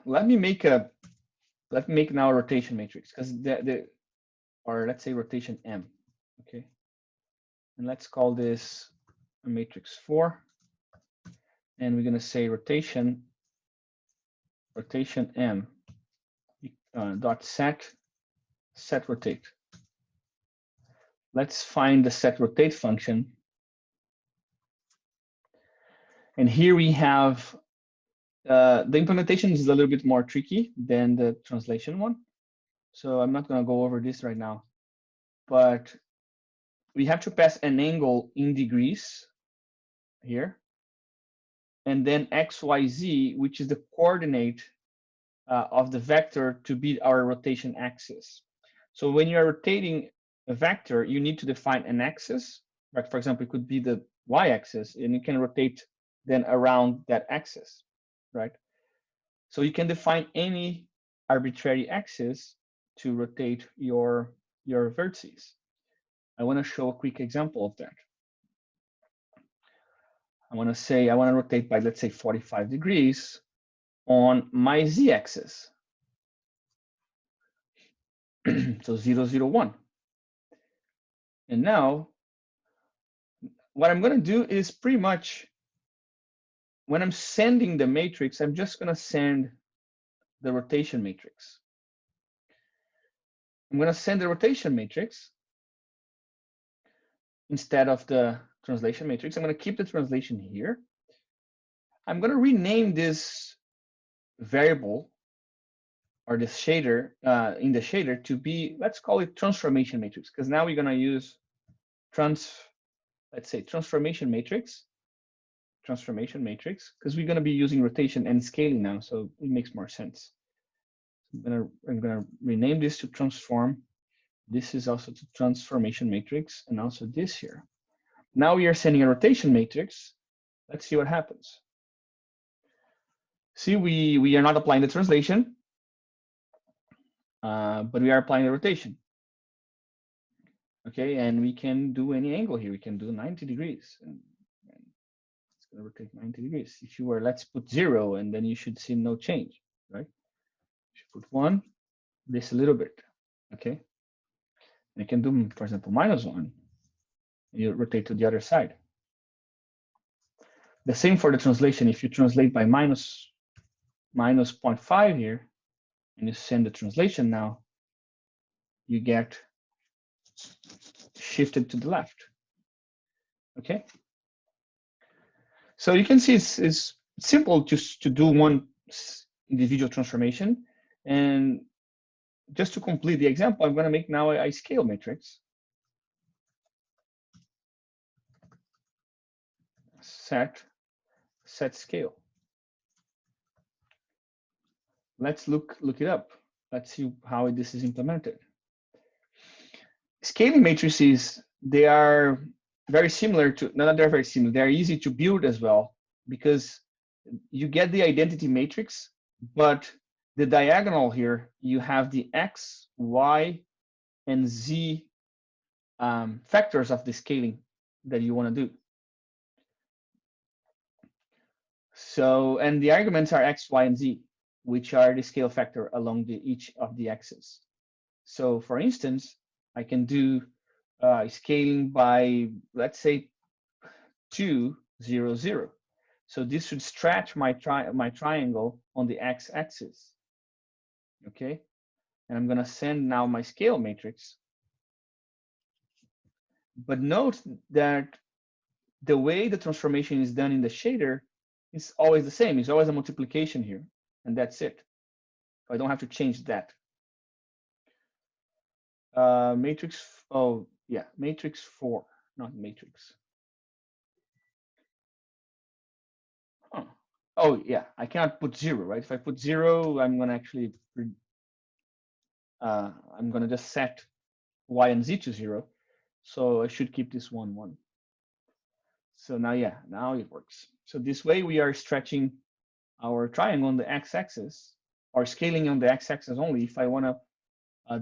let me make now a rotation matrix because or let's say rotation M. Okay, and let's call this a matrix 4, and we're going to say rotation M dot set rotate. Let's find the set rotate function, and here we have the implementation is a little bit more tricky than the translation one, so I'm not going to go over this right now, but we have to pass an angle in degrees here, and then XYZ, which is the coordinate of the vector to be our rotation axis. So when you are rotating a vector, you need to define an axis. Like for example, it could be the y-axis, and you can rotate then around that axis, right? So you can define any arbitrary axis to rotate your vertices. I want to show a quick example of that. I want to say I want to rotate by, let's say, 45 degrees on my z-axis. So 0, 0, 1. And now what I'm going to do is pretty much when I'm sending the matrix, I'm just going to send the rotation matrix. I'm going to send the rotation matrix instead of the translation matrix. I'm going to keep the translation here. I'm going to rename this variable or this shader in the shader to be, let's call it transformation matrix, because now we're going to use let's say transformation matrix, because we're going to be using rotation and scaling now, so it makes more sense. I'm gonna rename this to transform. This is also to transformation matrix, and also this here. Now we are sending a rotation matrix. Let's see what happens. See, we are not applying the translation, but we are applying the rotation. Okay, and we can do any angle here. We can do 90 degrees. And it's gonna rotate 90 degrees. If you were, let's put 0, and then you should see no change, right? You should put 1, this a little bit, okay? And you can do, for example, -1, and you rotate to the other side. The same for the translation. If you translate by minus 0.5 here, and you send the translation now, you get shifted to the left, okay? So you can see it's simple just to do one individual transformation. And just to complete the example, I'm going to make now a scale matrix. Set scale. Let's look it up. Let's see how this is implemented. Scaling matrices, they are very similar to, no, they're very similar. They're easy to build as well, because you get the identity matrix, but the diagonal here, you have the X, Y, and Z factors of the scaling that you want to do. So, and the arguments are X, Y, and Z, which are the scale factor along each of the axes. So for instance, I can do scaling by, let's say, 2, 0, 0. So this should stretch my triangle on the x-axis, okay? And I'm gonna send now my scale matrix. But note that the way the transformation is done in the shader is always the same. It's always a multiplication here, and that's it. I don't have to change that. Matrix, oh yeah, matrix 4, not matrix. Oh. Oh yeah, I cannot put 0, right? If I put 0, I'm gonna actually, I'm gonna just set Y and Z to 0. So I should keep this 1, 1. So now, yeah, now it works. So this way we are stretching our triangle on the x-axis, or scaling on the x-axis only. If I wanna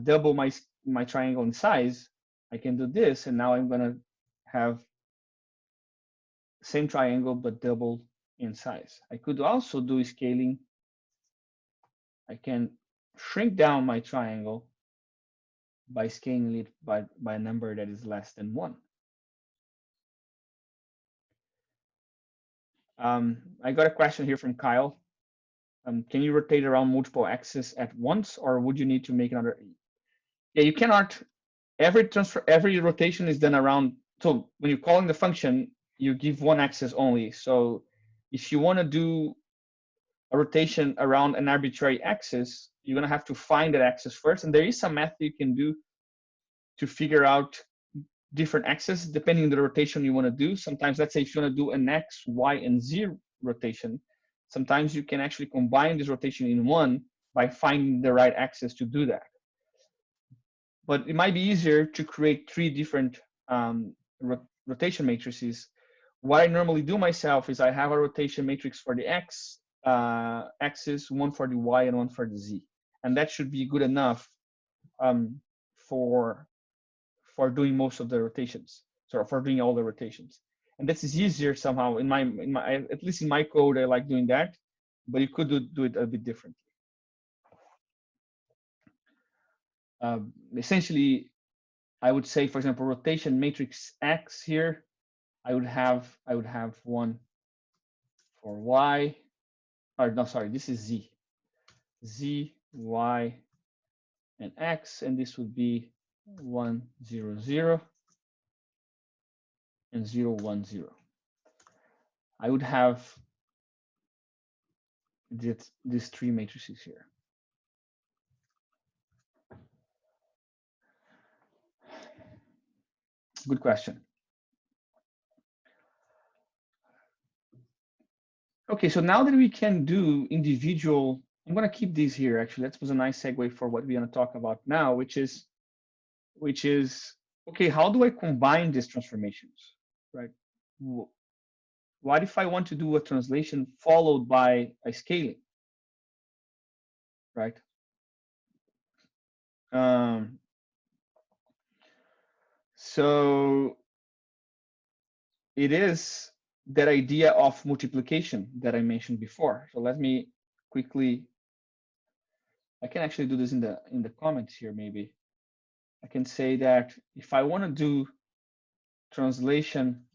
double my triangle in size, I can do this, and now I'm gonna have same triangle but double in size. I could also do scaling I can shrink down my triangle by scaling it by a number that is less than 1. I got a question here from Kyle. Can you rotate around multiple axes at once, or would you need to make another? Yeah, you cannot. Every rotation is done around. So when you're calling the function, you give one axis only. So if you want to do a rotation around an arbitrary axis, you're gonna have to find that axis first, and there is some math you can do to figure out different axes depending on the rotation you want to do. Sometimes, let's say if you want to do an X, Y, and Z rotation, sometimes you can actually combine this rotation in one by finding the right axis to do that. But it might be easier to create 3 different rotation matrices. What I normally do myself is I have a rotation matrix for the X axis, one for the Y, and one for the Z. And that should be good enough for doing most of the rotations, so for doing all the rotations. And this is easier somehow in my at least in my code. I like doing that, but you could do it a bit differently. Essentially, I would say, for example, rotation matrix X here, I would have one for Y, or no, sorry, this is Z, Y, and X, and this would be 1, 0, 0, and 0, 1, 0. I would have these 3 matrices here. Good question. Okay, so now that we can do individual, I'm going to keep these here. Actually, that was a nice segue for what we're going to talk about now, which is, okay, how do I combine these transformations, right? What if I want to do a translation followed by a scaling, right? So it is that idea of multiplication that I mentioned before. So let me quickly, I can actually do this in the comments here, maybe. I can say that if I want to do translation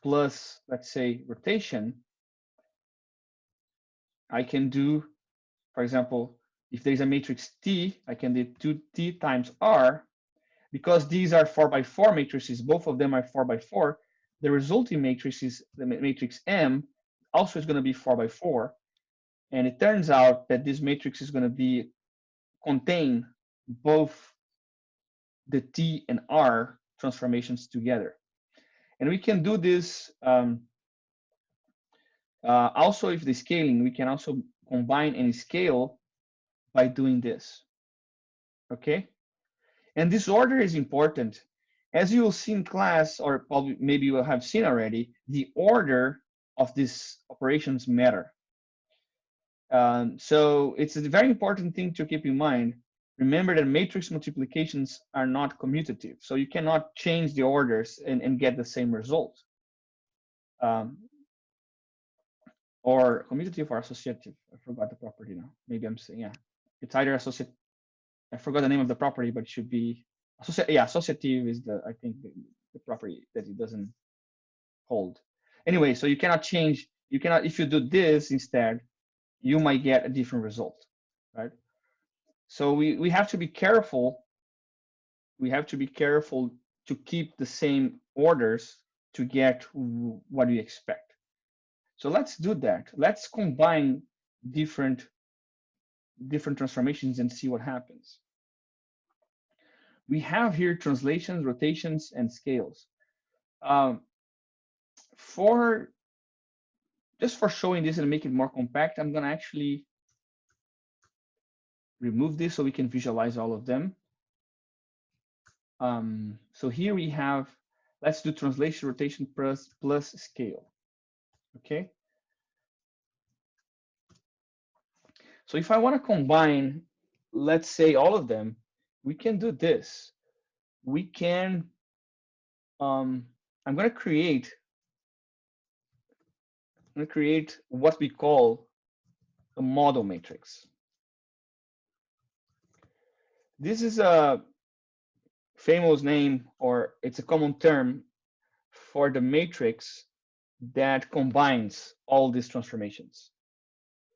plus, let's say, rotation, I can do, for example, if there's a matrix T, I can do 2T times R. Because these are 4x4 matrices, both of them are 4x4, the resulting matrix is the matrix M, also is going to be 4x4. And it turns out that this matrix is going to contain both the T and R transformations together. And we can do this also if the scaling, we can also combine and scale by doing this, okay? And this order is important. As you will see in class, or probably maybe you will have seen already, the order of these operations matter. So it's a very important thing to keep in mind. Remember that matrix multiplications are not commutative. So you cannot change the orders and get the same result. Or commutative or associative. I forgot the property now. Maybe I'm saying, yeah. It's either associative. I forgot the name of the property, but it should be associative is I think the property that it doesn't hold. Anyway, so you cannot change, if you do this instead, you might get a different result, right? So we have to be careful. We have to be careful to keep the same orders to get what we expect. So let's do that. Let's combine different transformations and see what happens. We have here translations, rotations, and scales. Just for showing this and make it more compact, I'm going to actually remove this so we can visualize all of them. So here we have, let's do translation, rotation plus scale, okay? So if I want to combine, let's say all of them, we can do this. We can, I'm going to create what we call a model matrix. This is a famous name, or it's a common term for the matrix that combines all these transformations.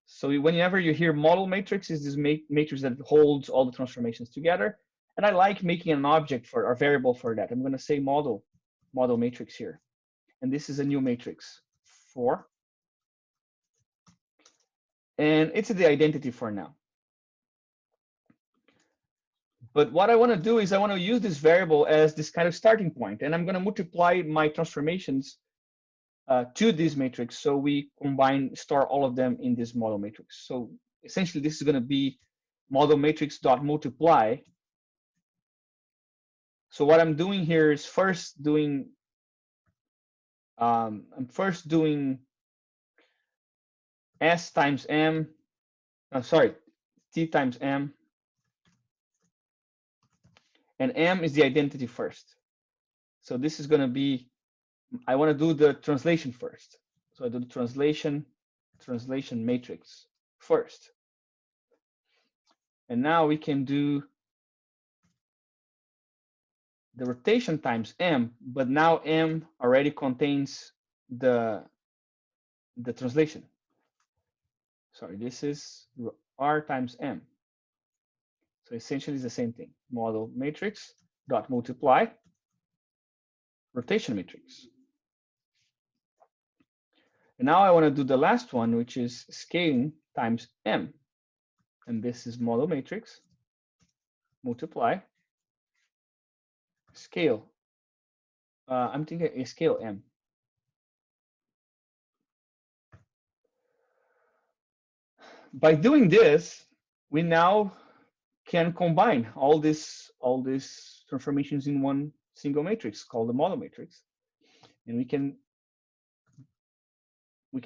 So whenever you hear model matrix, is this matrix that holds all the transformations together. And I like making an object for or variable for that. I'm going to say model matrix here. And this is a new matrix 4. And it's the identity for now. But what I want to do is I want to use this variable as this kind of starting point. And I'm going to multiply my transformations to this matrix. So we store all of them in this model matrix. So essentially, this is going to be model matrix dot multiply. So what I'm doing here is first doing S times M, T times M, and M is the identity first. So this is going to be, I want to do the translation first. So I do the translation matrix first. And now we can do the rotation times M, but now M already contains the translation. Sorry, this is R times M. So essentially it's the same thing. Model matrix dot multiply rotation matrix. And now I want to do the last one, which is scaling times M. And this is model matrix multiply scale. I'm thinking a scale M. By doing this, we now can combine all these transformations in one single matrix called the model matrix, and we can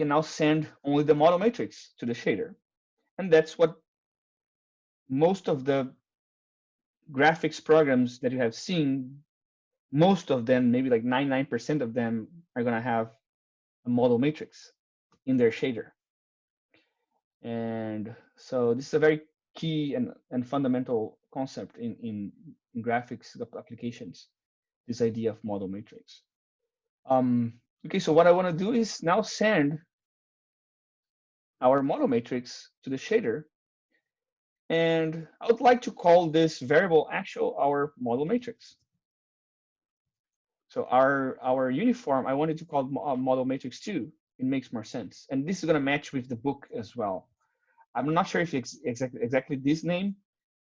now send only the model matrix to the shader, and that's what most of the graphics programs that you have seen, most of them, maybe like 99% of them, are going to have a model matrix in their shader. And so this is a very key and fundamental concept in graphics applications, this idea of model matrix. Okay, so what I want to do is now send our model matrix to the shader. And I would like to call this variable actual our model matrix. So our uniform, I wanted to call model matrix 2. It makes more sense. And this is going to match with the book as well. I'm not sure if it's exactly this name,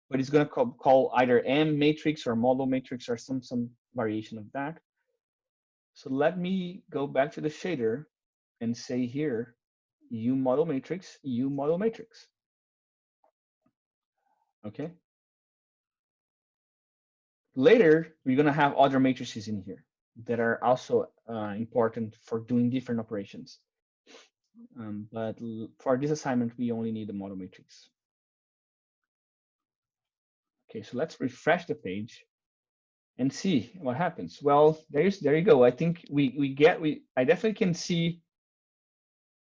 but it's going to call either M matrix or model matrix or some variation of that. So let me go back to the shader and say here, U model matrix, U model matrix. Okay. Later, we're going to have other matrices in here that are also important for doing different operations. But for this assignment, we only need the model matrix. Okay, so let's refresh the page and see what happens. Well, there you go. I think I definitely can see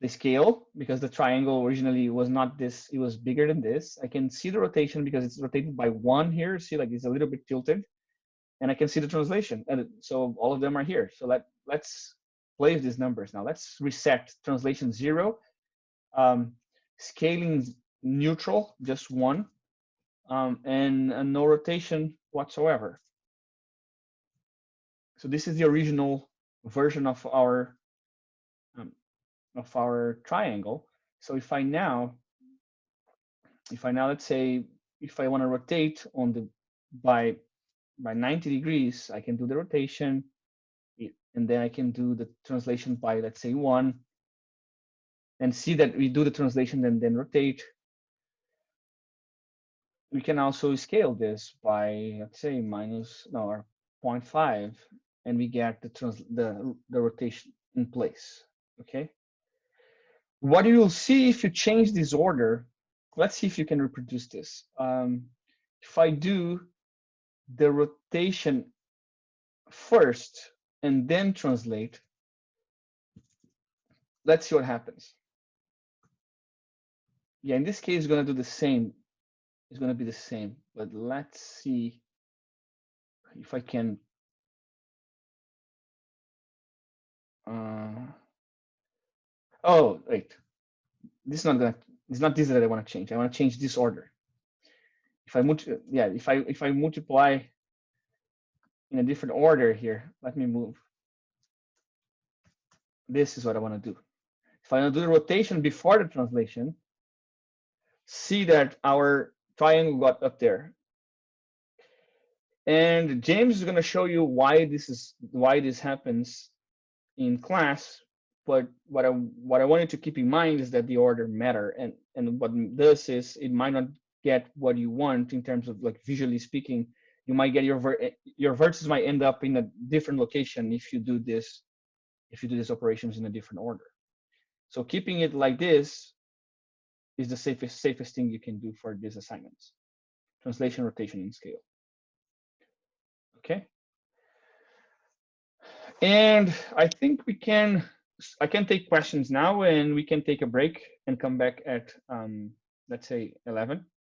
the scale because the triangle originally was not this, it was bigger than this. I can see the rotation because it's rotated by 1 here. See, like it's a little bit tilted. And I can see the translation. And so all of them are here. So let's play with these numbers now. Let's reset translation 0, scaling neutral, just 1, and no rotation whatsoever. So this is the original version of our triangle. So if I now let's say if I want to rotate on the by 90 degrees, I can do the rotation, and then I can do the translation by, let's say, 1, and see that we do the translation and then rotate. We can also scale this by, let's say, or 0.5, and we get the rotation in place. Okay. What you will see if you change this order, let's see if you can reproduce this. If I do the rotation first and then translate, let's see what happens. Yeah, in this case, it's going to do the same. is going to be the same. But let's see if I can. Oh, wait. This is not gonna. It's not this that I want to change. I want to change this order. If I if I multiply in a different order here, let me move. This is what I want to do. If I want to do the rotation before the translation, see that our triangle got up there. And James is going to show you why this happens in class. But what I want you to keep in mind is that the order matter, and what this is, it might not get what you want in terms of like visually speaking. You might get your vertices might end up in a different location if you do these operations in a different order. So keeping it like this is the safest thing you can do for these assignments. Translation, rotation, and scale. Okay. And I think I can take questions now, and we can take a break and come back at let's say 11.